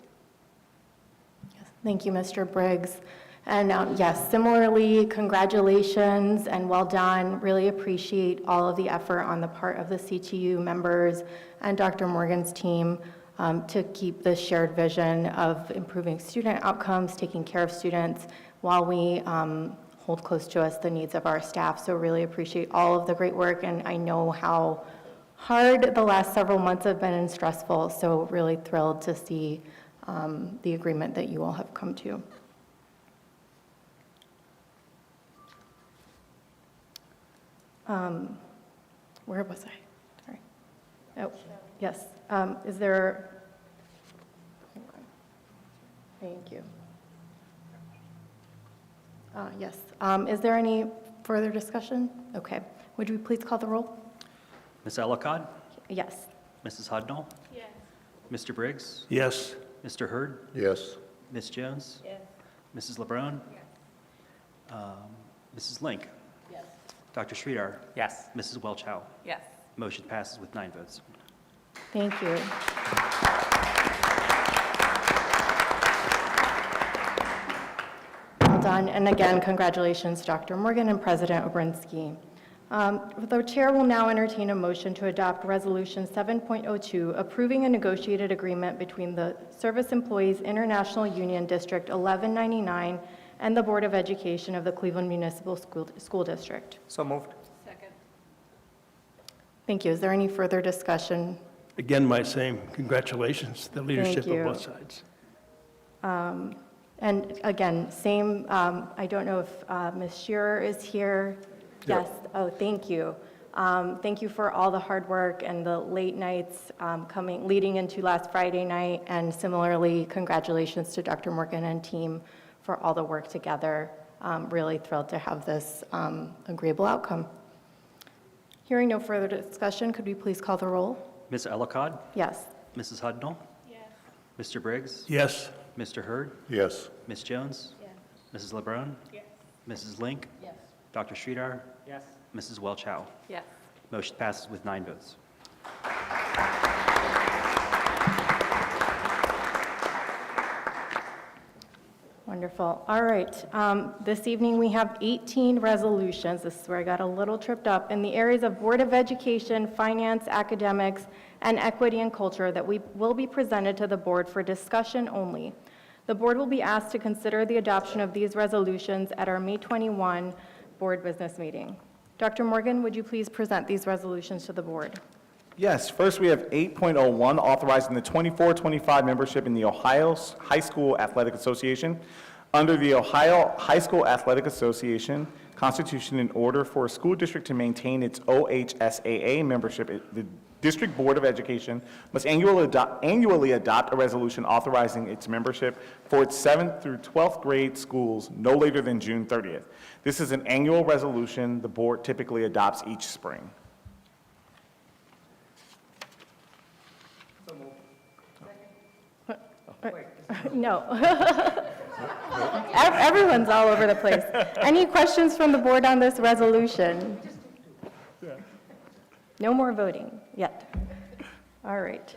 Yes, thank you, Mr. Briggs. And yes, similarly, congratulations and well done. Really appreciate all of the effort on the part of the CTU members and Dr. Morgan's team to keep this shared vision of improving student outcomes, taking care of students, while we hold close to us the needs of our staff. So really appreciate all of the great work, and I know how hard the last several months have been and stressful, so really thrilled to see the agreement that you all have come to. Where was I? Sorry. Oh, yes. Is there, hold on. Thank you. Yes. Is there any further discussion? Okay. Would you please call the roll? Ms. Ellicott? Yes. Mrs. Hudnall? Yes. Mr. Briggs? Yes. Mr. Hurd? Yes. Ms. Jones? Yes. Mrs. LeBron? Yes. Mrs. Link? Yes. Dr. Sridhar? Yes. Mrs. Welch-Howe? Yes. Motion passes with 9 votes. Thank you. Well done. And again, congratulations, Dr. Morgan and President Obrinsky. The chair will now entertain a motion to adopt Resolution 7.02, approving a negotiated agreement between the Service Employees International Union District 1199 and the Board of Education of the Cleveland Municipal School District. So moved. Second. Thank you. Is there any further discussion? Again, my same congratulations to the leadership you. of both sides. And again, same, I don't know if Ms. Shearer is here. Yeah. Yes, oh, thank you. Thank you for all the hard work and the late nights leading into last Friday night. And similarly, congratulations to Dr. Morgan and team for all the work together. Really thrilled to have this agreeable outcome. Hearing no further discussion, could we please call the roll? Ms. Ellicott? Yes. Mrs. Hudnall? Yes. Mr. Briggs? Yes. Mr. Hurd? Yes. Ms. Jones? Yes. Mrs. LeBrun? Yes. Mrs. Link? Yes. Dr. Sridhar? Yes. Mrs. Welch-Howe? Yes. Motion passes with 9 votes. Wonderful. All right. This evening, we have 18 resolutions. This is where I got a little tripped up in the areas of Board of Education, Finance, Academics, and Equity and Culture that will be presented to the board for discussion only. The board will be asked to consider the adoption of these resolutions at our May 21 board business meeting. Dr. Morgan, would you please present these resolutions to the board? Yes, first we have 8.01, authorizing the 24-25 membership in the Ohio High School Athletic Association. Under the Ohio High School Athletic Association Constitution, in order for a school district to maintain its OHSAA membership, the District Board of Education must annually adopt a resolution authorizing its membership for its 7th through 12th grade schools no later than June 30th. This is an annual resolution the board typically adopts each spring. No. Everyone's all over the place. Any questions from the board on this resolution? No more voting yet. All right.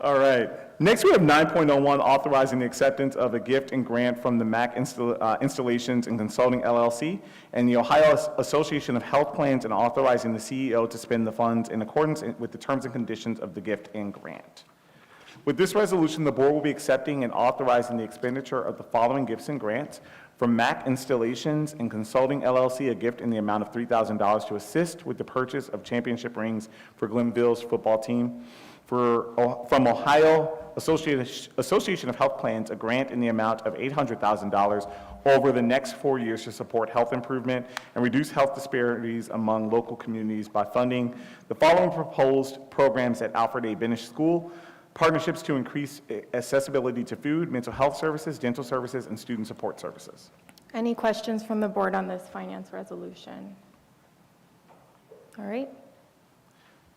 All right. Next, we have 9.01, authorizing the acceptance of a gift and grant from the MAC Installations and Consulting LLC and the Ohio Association of Health Plans, and authorizing the CEO to spend the funds in accordance with the terms and conditions of the gift and grant. With this resolution, the board will be accepting and authorizing the expenditure of the following gifts and grants: from MAC Installations and Consulting LLC, a gift in the amount of $3,000 to assist with the purchase of championship rings for Glenville's football team. From Ohio Association of Health Plans, a grant in the amount of $800,000 over the next 4 years to support health improvement and reduce health disparities among local communities by funding the following proposed programs at Alfred A. Benish School: partnerships to increase accessibility to food, mental health services, dental services, and student support services. Any questions from the board on this finance resolution? All right.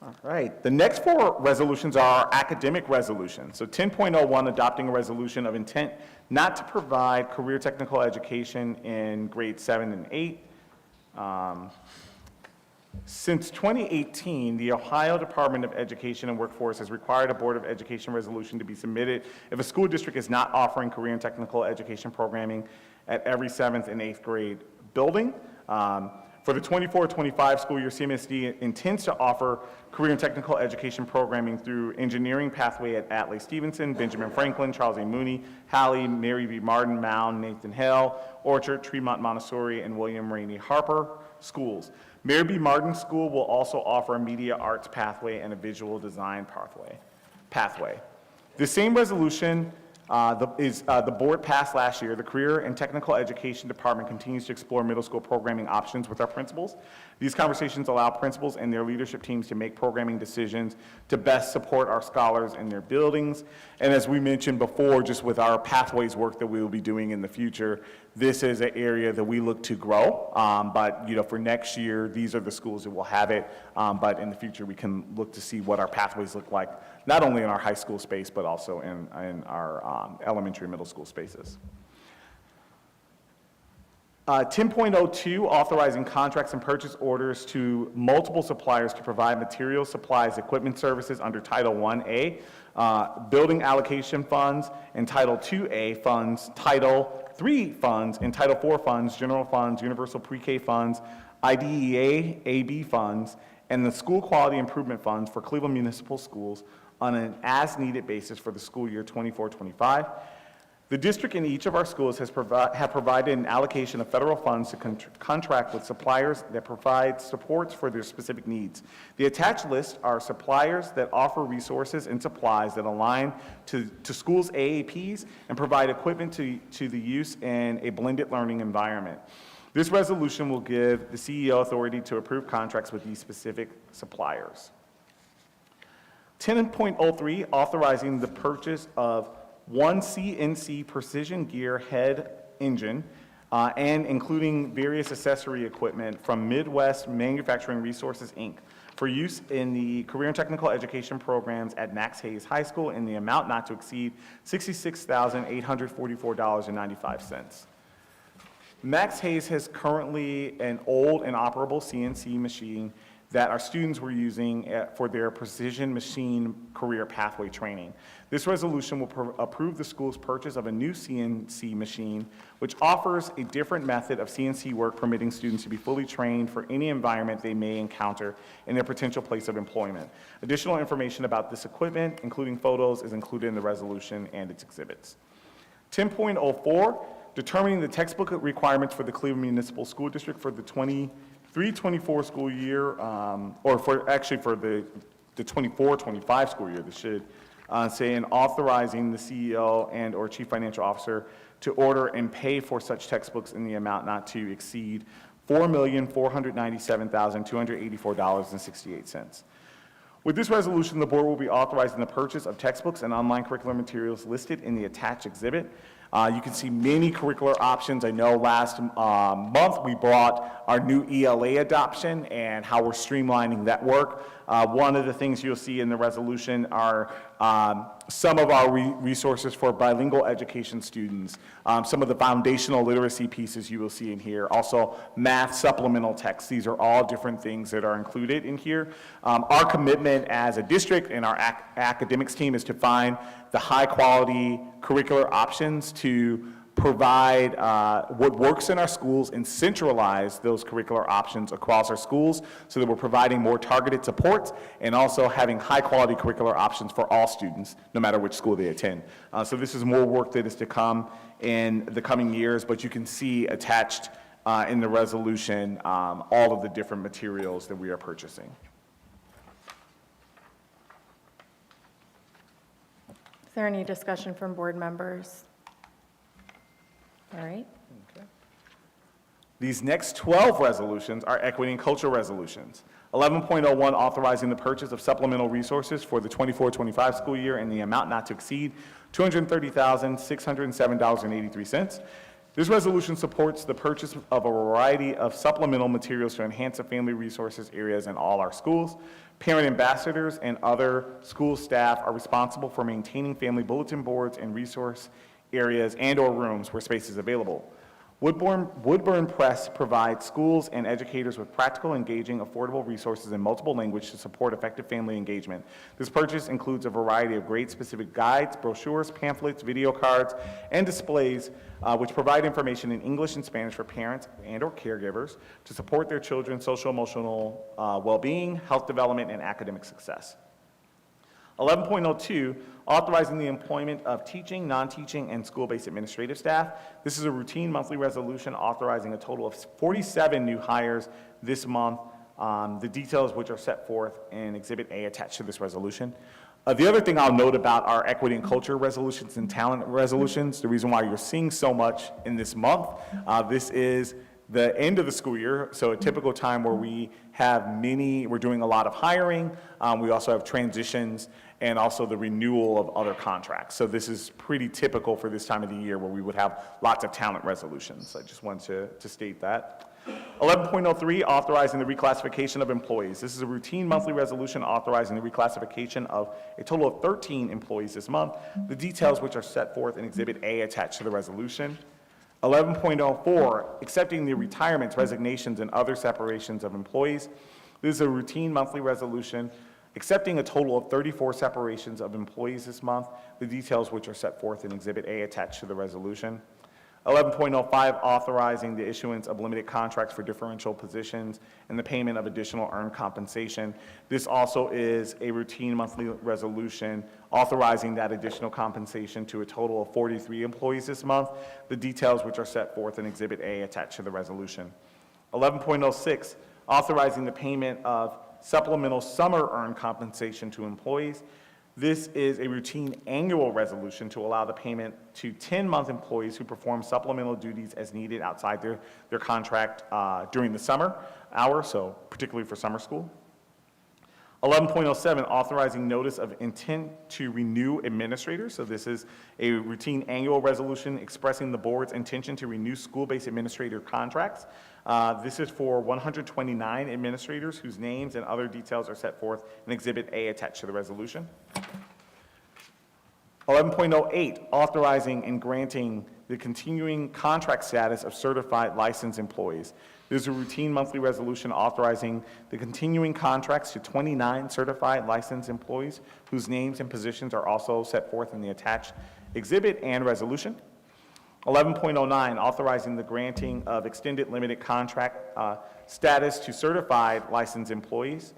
All right. The next 4 resolutions are academic resolutions. So 10.01, adopting a resolution of intent not to provide career technical education in grades 7 and 8. Since 2018, the Ohio Department of Education and Workforce has required a Board of Education resolution to be submitted if a school district is not offering career and technical education programming at every 7th and 8th grade building. For the 24-25 school year, CMSD intends to offer career and technical education programming through engineering pathway at Atlee Stevenson, Benjamin Franklin, Charles A. Mooney, Halley, Mary B. Martin, Mound, Nathan Hale, Orchard, Tremont Montessori, and William Rainey Harper schools. Mary B. Martin School will also offer a media arts pathway and a visual design pathway. The same resolution the board passed last year. The Career and Technical Education Department continues to explore middle school programming options with our principals. These conversations allow principals and their leadership teams to make programming decisions to best support our scholars in their buildings. And as we mentioned before, just with our pathways work that we will be doing in the future, this is an area that we look to grow. But for next year, these are the schools that will have it. But in the future, we can look to see what our pathways look like, not only in our high school space, but also in our elementary and middle school spaces. 10.02, authorizing contracts and purchase orders to multiple suppliers to provide materials, supplies, equipment services under Title 1A, building allocation funds, and Title 2A funds, Title 3 funds, and Title 4 funds, general funds, universal pre-K funds, IDEA, AB funds, and the school quality improvement funds for Cleveland Municipal Schools on an as-needed basis for the school year 24-25. The district in each of our schools have provided an allocation of federal funds to contract with suppliers that provide supports for their specific needs. The attached list are suppliers that offer resources and supplies that align to schools' AAPs and provide equipment to the use in a blended learning environment. This resolution will give the CEO authority to approve contracts with these specific suppliers. 10.03, authorizing the purchase of one CNC precision gear head engine and including various accessory equipment from Midwest Manufacturing Resources, Inc., for use in the career and technical education programs at Max Hayes High School in the amount not to exceed $66,844.95. Max Hayes has currently an old and operable CNC machine that our students were using for their precision machine career pathway training. This resolution will approve the school's purchase of a new CNC machine, which offers a different method of CNC work, permitting students to be fully trained for any environment they may encounter in their potential place of employment. Additional information about this equipment, including photos, is included in the resolution and its exhibits. 10.04, determining the textbook requirements for the Cleveland Municipal School District for the 23-24 school year, or for the 24-25 school year. This should say, and authorizing the CEO and or Chief Financial Officer to order and pay for such textbooks in the amount not to exceed $4,497,284.68. With this resolution, the board will be authorizing the purchase of textbooks and online curricular materials listed in the attached exhibit. You can see many curricular options. I know last month we brought our new ELA adoption and how we're streamlining that work. One of the things you'll see in the resolution are some of our resources for bilingual education students, some of the foundational literacy pieces you will see in here, also math supplemental texts. These are all different things that are included in here. Our commitment as a district and our academics team is to find the high quality curricular options to provide what works in our schools and centralize those curricular options across our schools so that we're providing more targeted support and also having high quality curricular options for all students, no matter which school they attend. So this is more work that is to come in the coming years, but you can see attached in the resolution all of the different materials that we are purchasing. Is there any discussion from board members? All right. These next 12 resolutions are equity and culture resolutions. 11.01, authorizing the purchase of supplemental resources for the 24-25 school year in the amount not to exceed $230,607.83. This resolution supports the purchase of a variety of supplemental materials to enhance the family resources areas in all our schools. Parent ambassadors and other school staff are responsible for maintaining family bulletin boards and resource areas and/or rooms where space is available. Woodburn Press provides schools and educators with practical, engaging, affordable resources in multiple languages to support effective family engagement. This purchase includes a variety of grade-specific guides, brochures, pamphlets, video cards, and displays which provide information in English and Spanish for parents and or caregivers to support their children's social, emotional well-being, health development, and academic success. 11.02, authorizing the employment of teaching, non-teaching, and school-based administrative staff. This is a routine monthly resolution authorizing a total of 47 new hires this month, the details which are set forth in Exhibit A attached to this resolution. The other thing I'll note about our equity and culture resolutions and talent resolutions, the reason why you're seeing so much in this month, this is the end of the school year, so a typical time where we're doing a lot of hiring. We also have transitions and also the renewal of other contracts. So this is pretty typical for this time of the year where we would have lots of talent resolutions. I just wanted to state that. 11.03, authorizing the reclassification of employees. This is a routine monthly resolution authorizing the reclassification of a total of 13 employees this month, the details which are set forth in Exhibit A attached to the resolution. 11.04, accepting the retirements, resignations, and other separations of employees. This is a routine monthly resolution accepting a total of 34 separations of employees this month, the details which are set forth in Exhibit A attached to the resolution. 11.05, authorizing the issuance of limited contracts for differential positions and the payment of additional earned compensation. This also is a routine monthly resolution authorizing that additional compensation to a total of 43 employees this month, the details which are set forth in Exhibit A attached to the resolution. 11.06, authorizing the payment of supplemental summer earned compensation to employees. This is a routine annual resolution to allow the payment to 10-month employees who perform supplemental duties as needed outside their contract during the summer hours, so particularly for summer school. 11.07, authorizing notice of intent to renew administrators. So this is a routine annual resolution expressing the board's intention to renew school-based administrator contracts. This is for 129 administrators whose names and other details are set forth in Exhibit A attached to the resolution. 11.08, authorizing and granting the continuing contract status of certified licensed employees. There's a routine monthly resolution authorizing the continuing contracts to 29 certified licensed employees whose names and positions are also set forth in the attached exhibit and resolution. 11.09, authorizing the granting of extended limited contract status to certified licensed employees.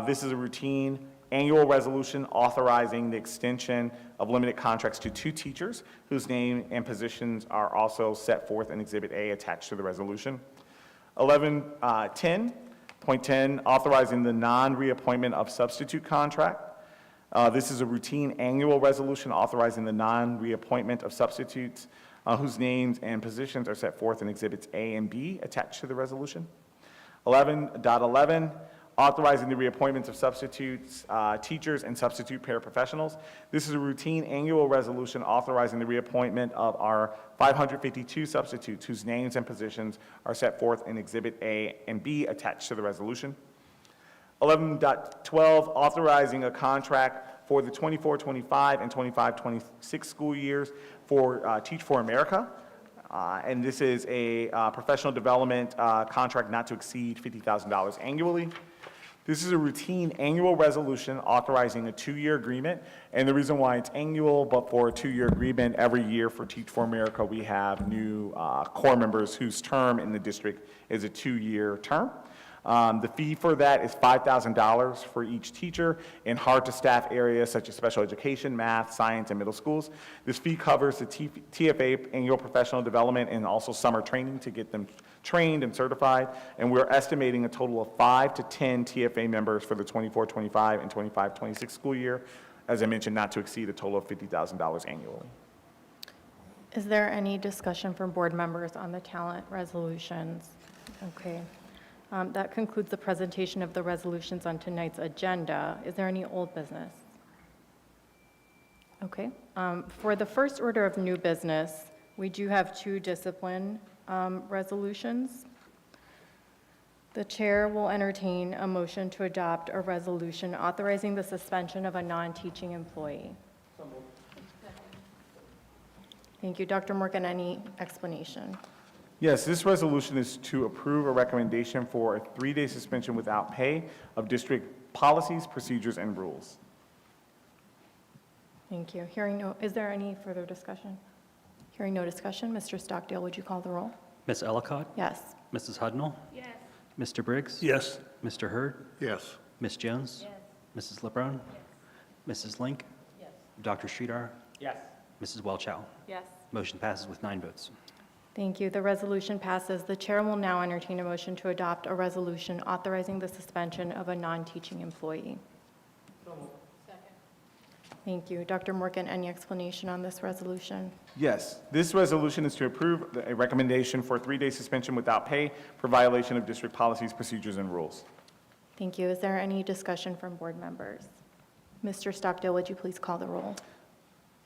This is a routine annual resolution authorizing the extension of limited contracts to 2 teachers whose name and positions are also set forth in Exhibit A attached to the resolution. 11.10, authorizing the non-reappointment of substitute contract. This is a routine annual resolution authorizing the non-reappointment of substitutes whose names and positions are set forth in Exhibits A and B attached to the resolution. 11.11, authorizing the reappointments of substitutes, teachers, and substitute paraprofessionals. This is a routine annual resolution authorizing the reappointment of our 552 substitutes whose names and positions are set forth in Exhibit A and B attached to the resolution. 11.12, authorizing a contract for the 24-25 and 25-26 school years for Teach for America. And this is a professional development contract not to exceed $50,000 annually. This is a routine annual resolution authorizing a 2-year agreement. And the reason why it's annual, but for a 2-year agreement, every year for Teach for America, we have new core members whose term in the district is a 2-year term. The fee for that is $5,000 for each teacher in hard-to-staff areas such as special education, math, science, and middle schools. This fee covers the TFA annual professional development and also summer training to get them trained and certified. And we're estimating a total of 5 to 10 TFA members for the 24-25 and 25-26 school year. As I mentioned, not to exceed a total of $50,000 annually. Is there any discussion from board members on the talent resolutions? Okay. That concludes the presentation of the resolutions on tonight's agenda. Is there any old business? Okay. For the first order of new business, we do have 2 discipline resolutions. The chair will entertain a motion to adopt a resolution authorizing the suspension of a non-teaching employee. Thank you. Dr. Morgan, any explanation? Yes, this resolution is to approve a recommendation for a 3-day suspension without pay of district policies, procedures, and rules. Thank you. Is there any further discussion? Hearing no discussion, Mr. Stockdale, would you call the roll? Ms. Ellicott? Yes. Mrs. Hudnall? Yes. Mr. Briggs? Yes. Mr. Hurd? Yes. Ms. Jones? Yes. Mrs. LeBron? Mrs. Link? Yes. Dr. Sridhar? Yes. Mrs. Welchow? Yes. Motion passes with 9 votes. Thank you. The resolution passes. The chair will now entertain a motion to adopt a resolution authorizing the suspension of a non-teaching employee. Second. Thank you. Dr. Morgan, any explanation on this resolution? Yes, this resolution is to approve a recommendation for a 3-day suspension without pay for violation of district policies, procedures, and rules. Thank you. Is there any discussion from board members? Mr. Stockdale, would you please call the roll?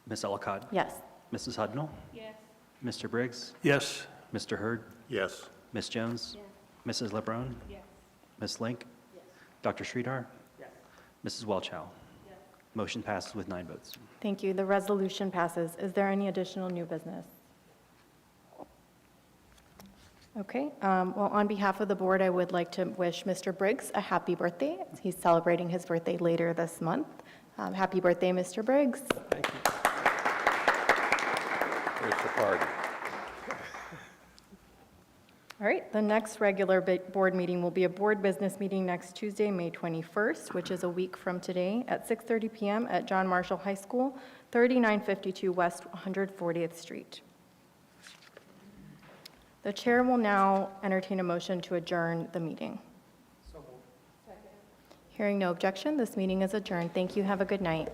Ms. Ellicott? Yes. Mrs. Hudnall? Yes. Mr. Briggs? Yes. Mr. Hurd? Yes. Ms. Jones? Mrs. LeBron? Yes. Ms. Link? Yes. Dr. Sridhar? Yes. Mrs. Welchow? Yes. Motion passes with 9 votes. Thank you. The resolution passes. Is there any additional new business? Okay. Well, on behalf of the board, I would like to wish Mr. Briggs a happy birthday. He's celebrating his birthday later this month. Happy birthday, Mr. Briggs. Thank you. There's the party. All right, the next regular board meeting will be a board business meeting next Tuesday, May 21st, which is a week from today, at 6:30 p.m. at John Marshall High School, 3952 West 140th Street. The chair will now entertain a motion to adjourn the meeting. So moved. Hearing no objection, this meeting is adjourned. Thank you. Have a good night.